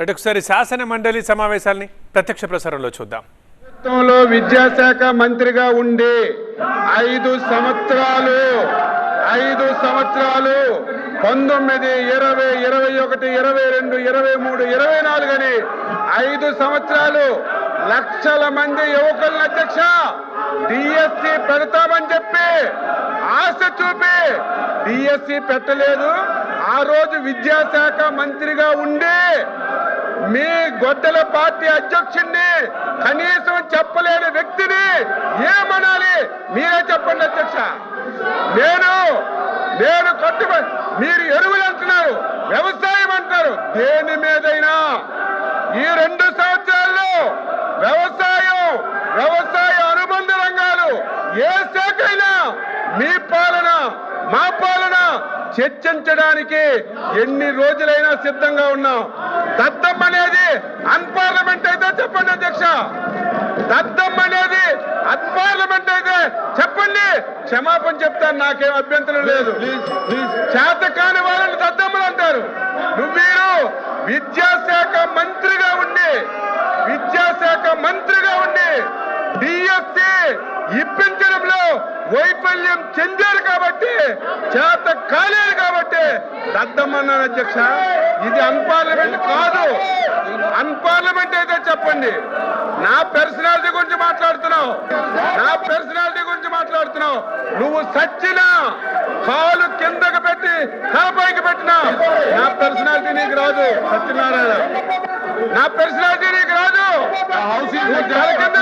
ఒకసారి శాసన మండలి సమావేశాలని ప్రత్యక్ష ప్రసారంలో చూద్దాం. విద్యాశాఖ మంత్రిగా ఉండి 5 సంవత్సరాలు 19, 20, 21, 22, 23, 24 అని 5 సంవత్సరాలు లక్షల మంది యువకులను అధ్యక్ష డిఎస్సి పెడతామని చెప్పి ఆశ చూపి డిఎస్సి పెట్టలేదు. ఆ రోజు విద్యాశాఖ మంత్రిగా ఉండి మీ గొడ్డల పార్టీ అధ్యక్షుడిని కనీసం చెప్పలేని వ్యక్తిని ఏమనాలి మీరే చెప్పండి అధ్యక్ష. నేను కట్టుబడి మీరు ఎరువులు అంటున్నారు, వ్యవసాయం అంటారు, దేని మీదైనా ఈ 2 సంవత్సరాల్లో వ్యవసాయ అనుబంధ రంగాలు ఏ శాఖ అయినా మీ పాలన మా పాలన చర్చించడానికి ఎన్ని రోజులైనా సిద్ధంగా ఉన్నాం. దద్దం అనేది అన్పార్లమెంట్ అయితే చెప్పండి అధ్యక్ష, దద్దం అనేది అన్పార్లమెంట్ అయితే చెప్పండి, క్షమాపణ చెప్తాను, నాకేం అభ్యంతరం లేదు. చేతకాని వాళ్ళని దద్దమ్మలు అంటారు. మీరు విద్యాశాఖ మంత్రిగా ఉండి డిఎస్సి ఇప్పించడంలో వైఫల్యం చెందారు కాబట్టి, చేత కాలేదు కాబట్టి దద్దమన్నాను అధ్యక్ష. ఇది అన్పార్లమెంట్ కాదు. అన్పార్లమెంట్ అయితే చెప్పండి. నా పర్సనాలిటీ గురించి మాట్లాడుతున్నావు. నువ్వు సచ్చినా కాలు కిందకు పెట్టి తలపైకి పెట్టినా నా పర్సనాలిటీ నీకు రాదు సత్యనారాయణ, నా పర్సనాలిటీ నీకు రాదు. తల కింద